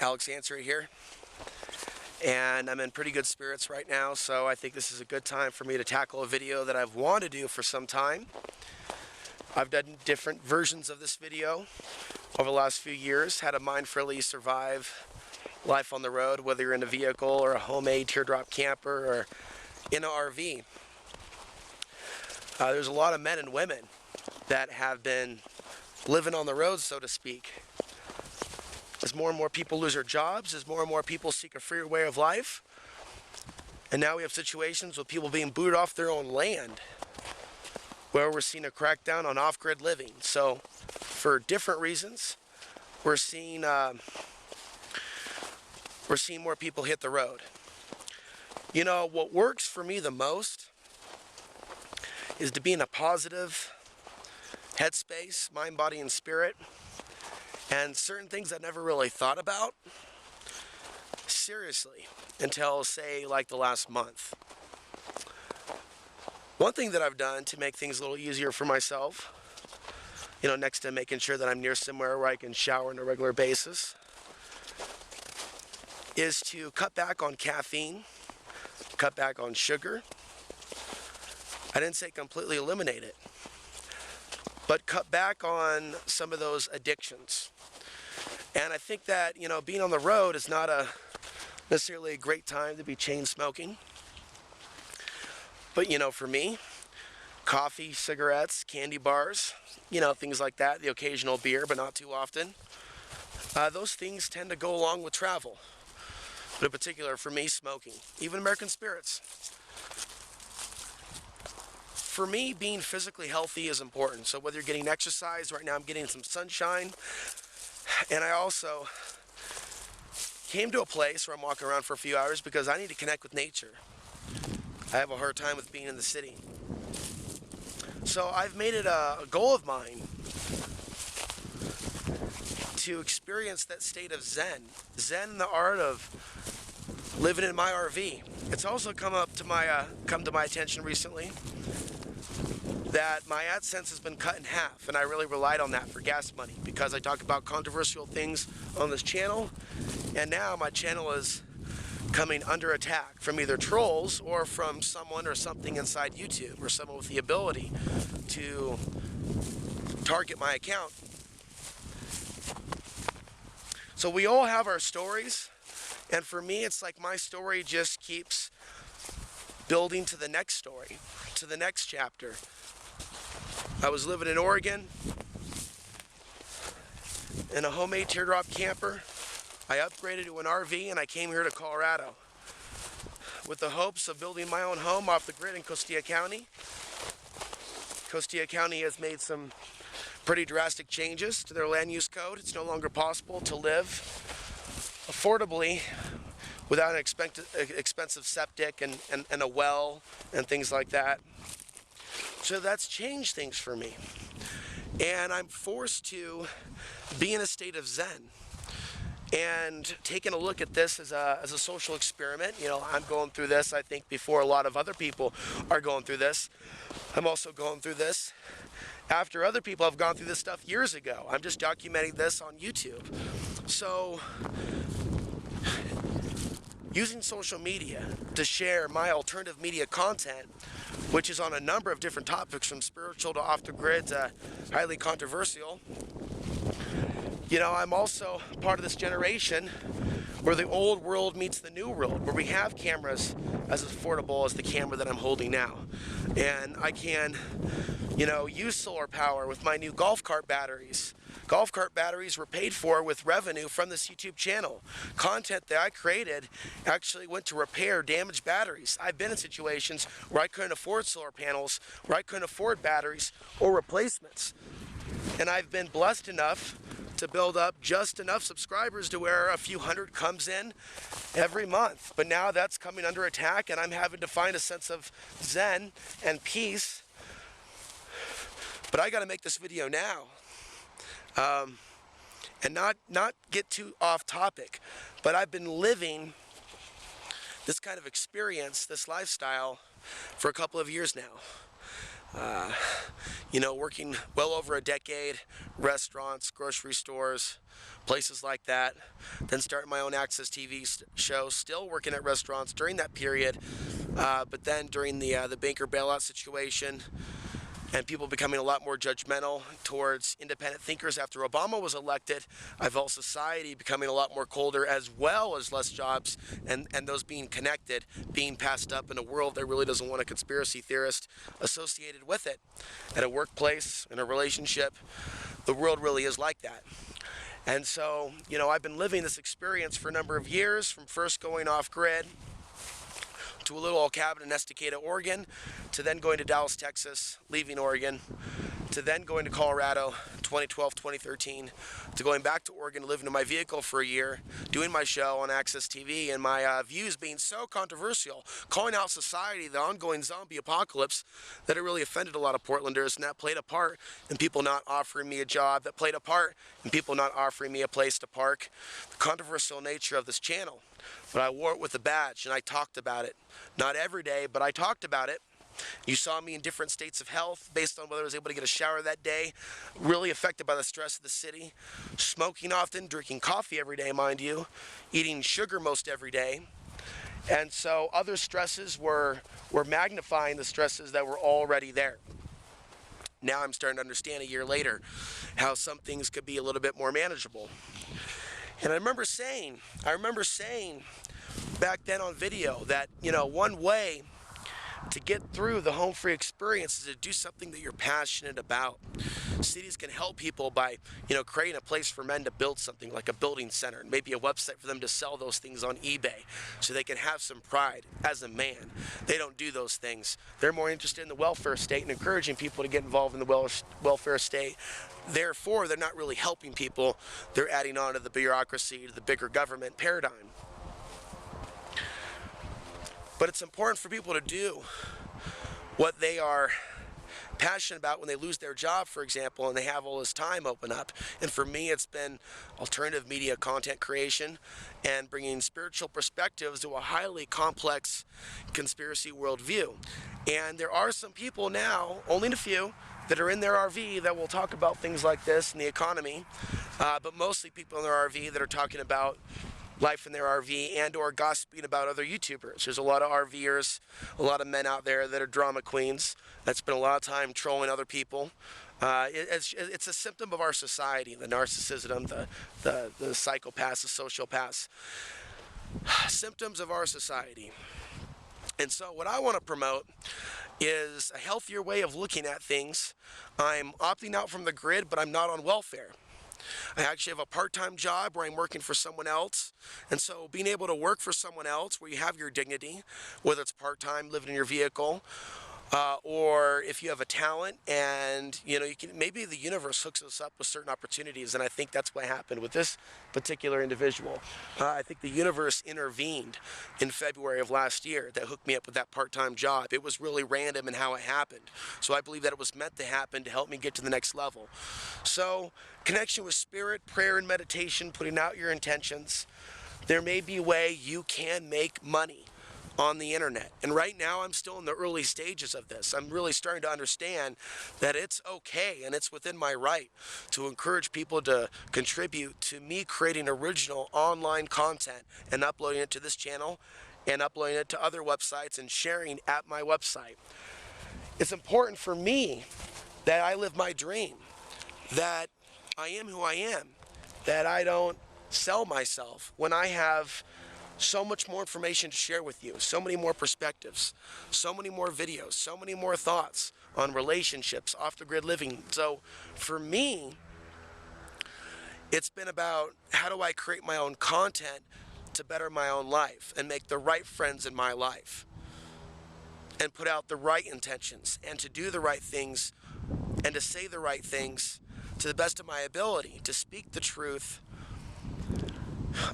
Alex Ansary here, and I'm in pretty good spirits right now, so I think this is a good time for me to tackle a video that I've wanted to do for some time. I've done different versions of this video over the last few years, how to mindfully survive life on the road, whether you're in a vehicle or a homemade teardrop camper or in an RV. There's a lot of men and women that have been living on the road, so to speak. As more and more people lose their jobs, as more and more people seek a freer way of life, and now we have situations with people being booted off their own land, where we're seeing a crackdown on off-grid living. So, for different reasons, we're seeing more people hit the road. You know, what works for me the most is to be in a positive headspace, mind, body, and spirit. And certain things I never really thought about seriously until, say, like the last month. One thing that I've done to make things a little easier for myself, you know, next to making sure that I'm near somewhere where I can shower on a regular basis, is to cut back on caffeine, cut back on sugar. I didn't say completely eliminate it, but cut back on some of those addictions. And I think that, you know, being on the road is not necessarily a great time to be chain smoking. But, you know, for me, coffee, cigarettes, candy bars, you know, things like that, the occasional beer, but not too often. Those things tend to go along with travel. But in particular, for me, smoking, even American spirits. For me, being physically healthy is important. So whether you're getting exercise, right now I'm getting some sunshine. And I also came to a place where I'm walking around for a few hours because I need to connect with nature. I have a hard time with being in the city. So I've made it a goal of mine to experience that state of Zen. Zen, the art of living in my RV. It's also come to my attention recently that my AdSense has been cut in half, and I really relied on that for gas money because I talk about controversial things on this channel, and now my channel is coming under attack from either trolls or from someone or something inside YouTube, or someone with the ability to target my account. So we all have our stories, and for me it's like my story just keeps building to the next story, to the next chapter. I was living in Oregon in a homemade teardrop camper. I upgraded to an RV and I came here to Colorado with the hopes of building my own home off the grid in Costilla County. Costilla County has made some pretty drastic changes to their land use code. It's no longer possible to live affordably without an expensive septic and a well and things like that. So that's changed things for me. And I'm forced to be in a state of Zen. And taking a look at this as a social experiment, you know, I'm going through this, I think, before a lot of other people are going through this. I'm also going through this after other people have gone through this stuff years ago. I'm just documenting this on YouTube. So, using social media to share my alternative media content, which is on a number of different topics, from spiritual to off the grid to highly controversial. You know, I'm also part of this generation where the old world meets the new world, where we have cameras as affordable as the camera that I'm holding now. And I can, you know, use solar power with my new golf cart batteries. Golf cart batteries were paid for with revenue from this YouTube channel. Content that I created actually went to repair damaged batteries. I've been in situations where I couldn't afford solar panels, where I couldn't afford batteries or replacements. And I've been blessed enough to build up just enough subscribers to where a few hundred comes in every month. But now that's coming under attack, and I'm having to find a sense of Zen and peace. But I got to make this video now. And not get too off topic, but I've been living this kind of experience, this lifestyle, for a couple of years now. You know, working well over a decade, restaurants, grocery stores, places like that. Then starting my own Access TV show, still working at restaurants during that period. But then during the banker bailout situation, and people becoming a lot more judgmental towards independent thinkers after Obama was elected, I felt society becoming a lot more colder, as well as less jobs and those being connected, being passed up in a world that really doesn't want a conspiracy theorist associated with it. At a workplace, in a relationship, the world really is like that. And so, you know, I've been living this experience for a number of years, from first going off grid to a little old cabin in Estacada, Oregon, to then going to Dallas, Texas, leaving Oregon, to then going to Colorado, 2012, 2013, to going back to Oregon, living in my vehicle for a year, doing my show on Access TV, and my views being so controversial, calling out society, the ongoing zombie apocalypse, that it really offended a lot of Portlanders, and that played a part in people not offering me a job, that played a part in people not offering me a place to park, the controversial nature of this channel. But I wore it with a badge, and I talked about it. Not every day, but I talked about it. You saw me in different states of health based on whether I was able to get a shower that day, really affected by the stress of the city, smoking often, drinking coffee every day, mind you, eating sugar most every day. And so other stresses were magnifying the stresses that were already there. Now I'm starting to understand a year later how some things could be a little bit more manageable. And I remember saying back then on video that, you know, one way to get through the home free experience is to do something that you're passionate about. Cities can help people by, you know, creating a place for men to build something like a building center, and maybe a website for them to sell those things on eBay so they can have some pride as a man. They don't do those things. They're more interested in the welfare state and encouraging people to get involved in the welfare state. Therefore, they're not really helping people. They're adding on to the bureaucracy, to the bigger government paradigm. But it's important for people to do what they are passionate about when they lose their job, for example, and they have all this time open up. And for me, it's been alternative media content creation and bringing spiritual perspectives to a highly complex conspiracy worldview. And there are some people now, only a few, that are in their RV that will talk about things like this and the economy, but mostly people in their RV that are talking about life in their RV and or gossiping about other YouTubers. There's a lot of RVers, a lot of men out there that are drama queens that spend a lot of time trolling other people. It's a symptom of our society, the narcissism, the psychopaths, the sociopaths. Symptoms of our society. And so what I want to promote is a healthier way of looking at things. I'm opting out from the grid, but I'm not on welfare. I actually have a part-time job where I'm working for someone else. And so being able to work for someone else where you have your dignity, whether it's part-time, living in your vehicle, or if you have a talent and, you know, you can, maybe the universe hooks us up with certain opportunities. And I think that's what happened with this particular individual. I think the universe intervened in February of last year that hooked me up with that part-time job. It was really random in how it happened. So I believe that it was meant to happen to help me get to the next level. So connection with spirit, prayer and meditation, putting out your intentions. There may be a way you can make money on the internet. And right now I'm still in the early stages of this. I'm really starting to understand that it's okay and it's within my right to encourage people to contribute to me creating original online content and uploading it to this channel and uploading it to other websites and sharing at my website. It's important for me that I live my dream, that I am who I am, that I don't sell myself when I have so much more information to share with you, so many more perspectives, so many more videos, so many more thoughts on relationships, off-the-grid living. So for me, it's been about how do I create my own content to better my own life and make the right friends in my life and put out the right intentions and to do the right things and to say the right things to the best of my ability, to speak the truth.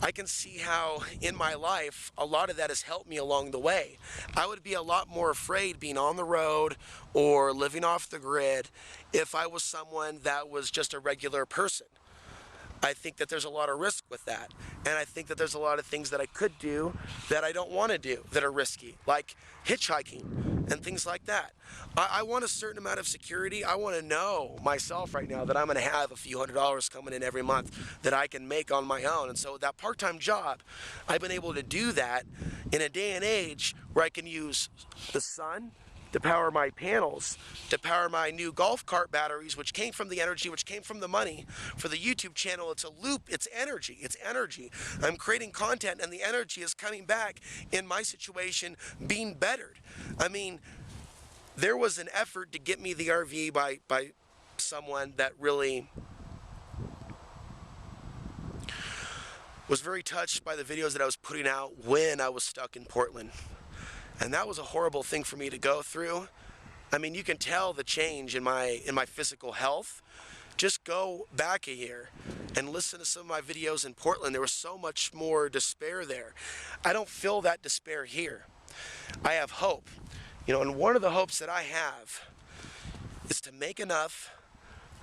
I can see how in my life a lot of that has helped me along the way. I would be a lot more afraid being on the road or living off the grid if I was someone that was just a regular person. I think that there's a lot of risk with that. And I think that there's a lot of things that I could do that I don't want to do that are risky, like hitchhiking. and things like that. I want a certain amount of security. I want to know myself right now that I'm going to have a few $100s coming in every month that I can make on my own. And so that part-time job, I've been able to do that in a day and age where I can use the sun to power my panels, to power my new golf cart batteries, which came from the energy, which came from the money. For the YouTube channel, it's a loop, it's energy, it's energy. I'm creating content and the energy is coming back in my situation being bettered. I mean, there was an effort to get me the RV by someone that really was very touched by the videos that I was putting out when I was stuck in Portland. And that was a horrible thing for me to go through. I mean, you can tell the change in my physical health. Just go back a year and listen to some of my videos in Portland. There was so much more despair there. I don't feel that despair here. I have hope. You know, and one of the hopes that I have is to make enough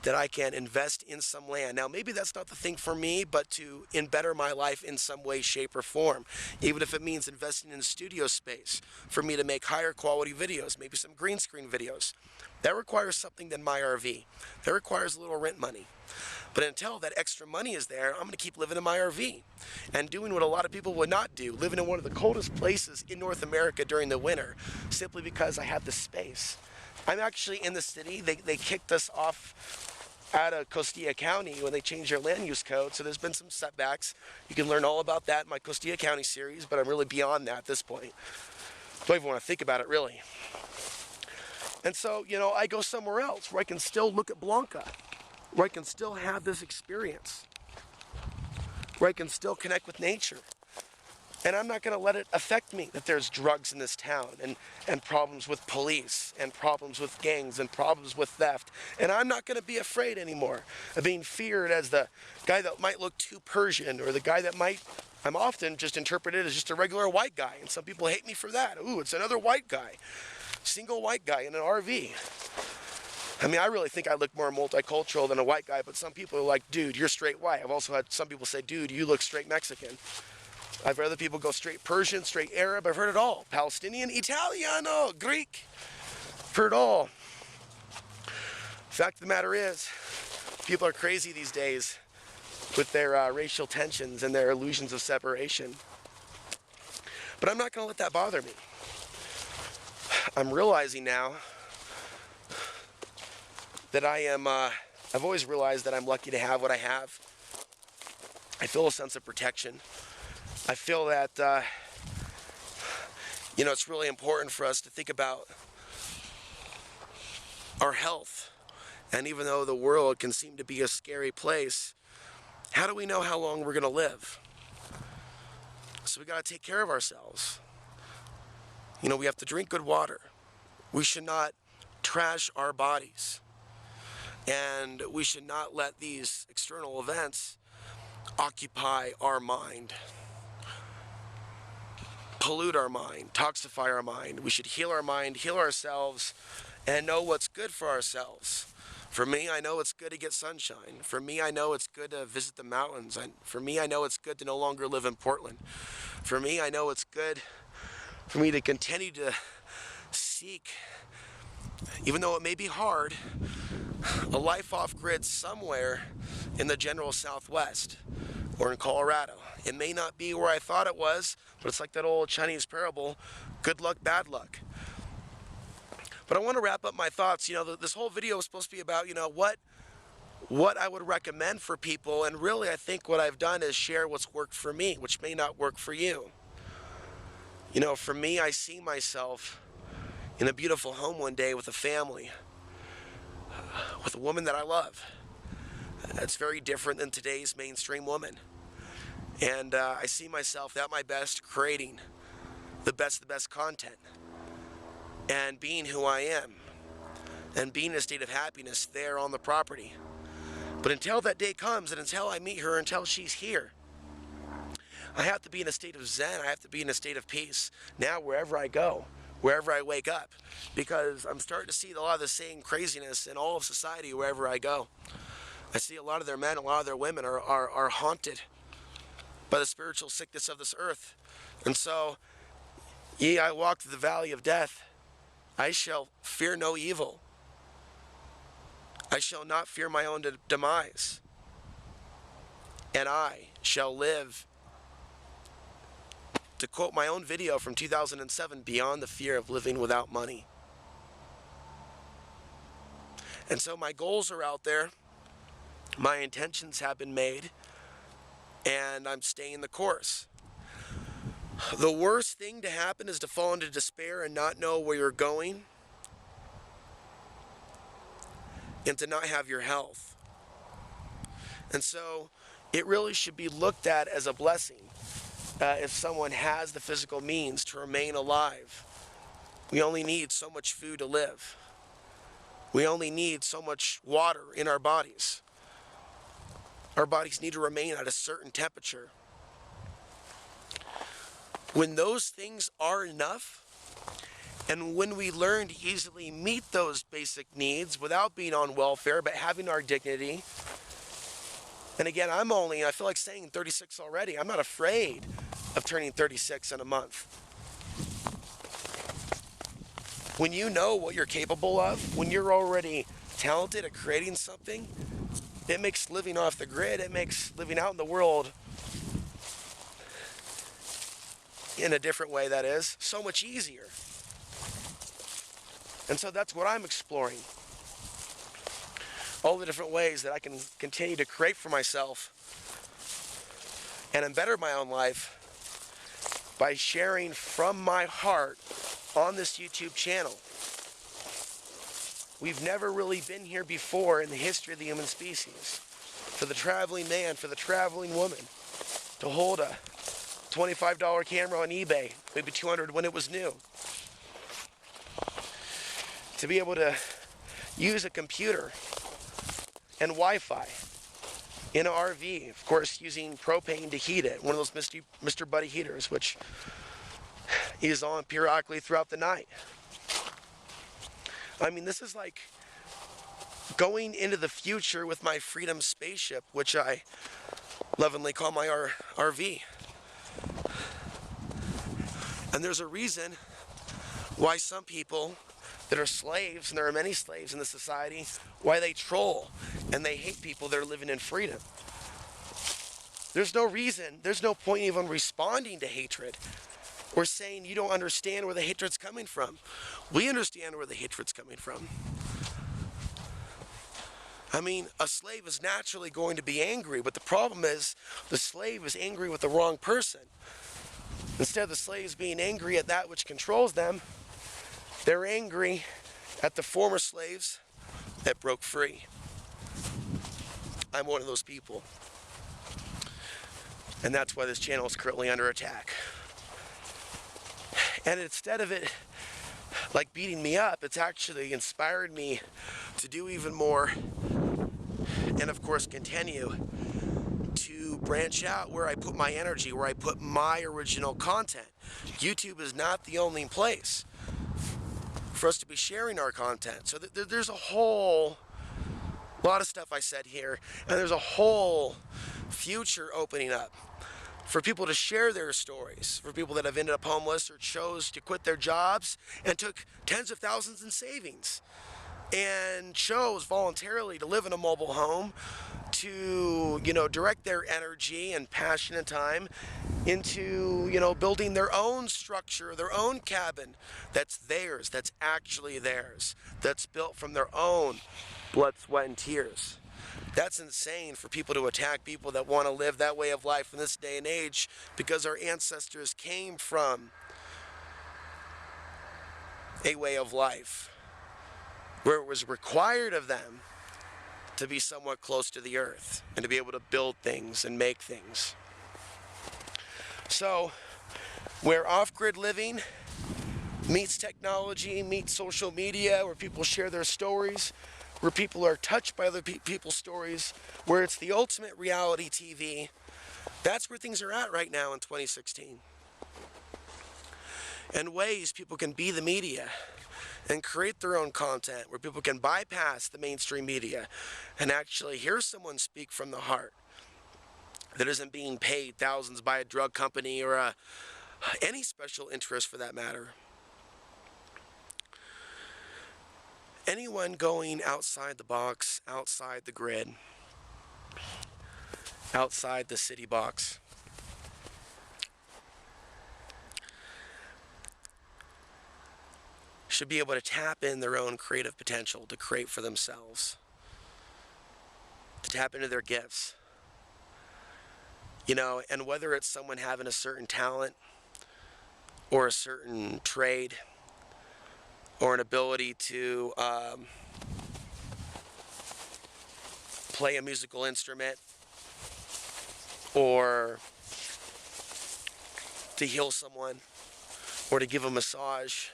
that I can invest in some land. Now, maybe that's not the thing for me, but to better my life in some way, shape, or form. Even if it means investing in a studio space for me to make higher quality videos, maybe some green screen videos. That requires something than my RV. That requires a little rent money. But until that extra money is there, I'm going to keep living in my RV and doing what a lot of people would not do, living in one of the coldest places in North America during the winter, simply because I have the space. I'm actually in the city. They kicked us off out of Costilla County when they changed their land use code, so there's been some setbacks. You can learn all about that in my Costilla County series, but I'm really beyond that at this point. Don't even want to think about it, really. And so, you know, I go somewhere else where I can still look at Blanca, where I can still have this experience, where I can still connect with nature. And I'm not going to let it affect me that there's drugs in this town and problems with police and problems with gangs and problems with theft. And I'm not going to be afraid anymore of being feared as the guy that might look too Persian or the guy that might, I'm often just interpreted as just a regular white guy. And some people hate me for that. Ooh, it's another white guy. Single white guy in an RV. I mean, I really think I look more multicultural than a white guy, but some people are like, dude, you're straight white. I've also had some people say, dude, you look straight Mexican. I've heard other people go straight Persian, straight Arab. I've heard it all. Palestinian, Italiano, Greek. I've heard it all. Fact of the matter is, people are crazy these days with their racial tensions and their illusions of separation. But I'm not going to let that bother me. I'm realizing now that I've always realized that I'm lucky to have what I have. I feel a sense of protection. I feel that, you know, it's really important for us to think about our health. And even though the world can seem to be a scary place, how do we know how long we're going to live? So we got to take care of ourselves. You know, we have to drink good water. We should not trash our bodies. And we should not let these external events occupy our mind, pollute our mind, toxify our mind. We should heal our mind, heal ourselves, and know what's good for ourselves. For me, I know it's good to get sunshine. For me, I know it's good to visit the mountains. For me, I know it's good to no longer live in Portland. For me, I know it's good for me to continue to seek, even though it may be hard, a life off-grid somewhere in the general Southwest or in Colorado. It may not be where I thought it was, but it's like that old Chinese parable, good luck, bad luck. But I want to wrap up my thoughts. You know, this whole video is supposed to be about, you know, what I would recommend for people, and really I think what I've done is share what's worked for me, which may not work for you. You know, for me, I see myself in a beautiful home one day with a family, with a woman that I love. It's very different than today's mainstream woman. And I see myself at my best creating the best content and being who I am and being in a state of happiness there on the property. But until that day comes and until I meet her, until she's here, I have to be in a state of zen. I have to be in a state of peace now wherever I go, wherever I wake up, because I'm starting to see a lot of the same craziness in all of society wherever I go. I see a lot of their men, a lot of their women are haunted by the spiritual sickness of this earth. And so, I walk through the valley of death, I shall fear no evil. I shall not fear my own demise. And I shall live, to quote my own video from 2007, beyond the fear of living without money. And so my goals are out there. My intentions have been made. And I'm staying the course. The worst thing to happen is to fall into despair and not know where you're going, and to not have your health. And so it really should be looked at as a blessing if someone has the physical means to remain alive. We only need so much food to live. We only need so much water in our bodies. Our bodies need to remain at a certain temperature. When those things are enough, and when we learn to easily meet those basic needs without being on welfare, but having our dignity, and again, I feel like saying 36 already. I'm not afraid of turning 36 in a month. When you know what you're capable of, when you're already talented at creating something, it makes living off the grid, it makes living out in the world, in a different way that is, so much easier. And so that's what I'm exploring. All the different ways that I can continue to create for myself and embetter my own life by sharing from my heart on this YouTube channel. We've never really been here before in the history of the human species. For the traveling man, for the traveling woman, to hold a $25 camera on eBay, maybe $200 when it was new. To be able to use a computer and Wi-Fi in an RV, of course using propane to heat it, one of those Mr. Buddy heaters, which is on periodically throughout the night. I mean, this is like going into the future with my Freedom spaceship, which I lovingly call my RV. And there's a reason why some people that are slaves, and there are many slaves in this society, why they troll and they hate people that are living in freedom. There's no reason, there's no point even responding to hatred or saying you don't understand where the hatred's coming from. We understand where the hatred's coming from. I mean, a slave is naturally going to be angry, but the problem is the slave is angry with the wrong person. Instead of the slaves being angry at that which controls them, they're angry at the former slaves that broke free. I'm one of those people. And that's why this channel is currently under attack. And instead of it like beating me up, it's actually inspired me to do even more, and of course continue to branch out where I put my energy, where I put my original content. YouTube is not the only place for us to be sharing our content. So there's a whole lot of stuff I said here, and there's a whole future opening up for people to share their stories, for people that have ended up homeless or chose to quit their jobs and took tens of thousands in savings and chose voluntarily to live in a mobile home, to, direct their energy and passion and time into, building their own structure, their own cabin that's theirs, that's actually theirs, that's built from their own blood, sweat, and tears. That's insane for people to attack people that want to live that way of life in this day and age, because our ancestors came from a way of life where it was required of them to be somewhat close to the earth and to be able to build things and make things. So, where off-grid living meets technology, meets social media, where people share their stories, where people are touched by other people's stories, where it's the ultimate reality TV, that's where things are at right now in 2016. And ways people can be the media and create their own content, where people can bypass the mainstream media and actually hear someone speak from the heart that isn't being paid thousands by a drug company or any special interest for that matter. Anyone going outside the box, outside the grid, outside the city box, should be able to tap in their own creative potential to create for themselves, to tap into their gifts. And whether it's someone having a certain talent or a certain trade or an ability to play a musical instrument or to heal someone or to give a massage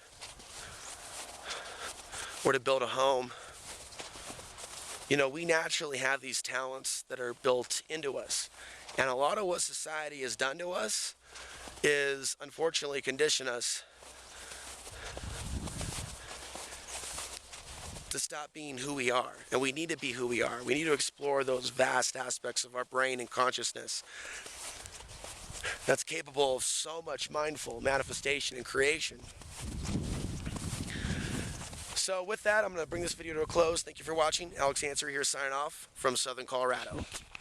or to build a home. We naturally have these talents that are built into us. And a lot of what society has done to us is unfortunately condition us to stop being who we are. And we need to be who we are. We need to explore those vast aspects of our brain and consciousness that's capable of so much mindful manifestation and creation. So with that, I'm going to bring this video to a close. Thank you for watching. Alex Answer here signing off from Southern Colorado.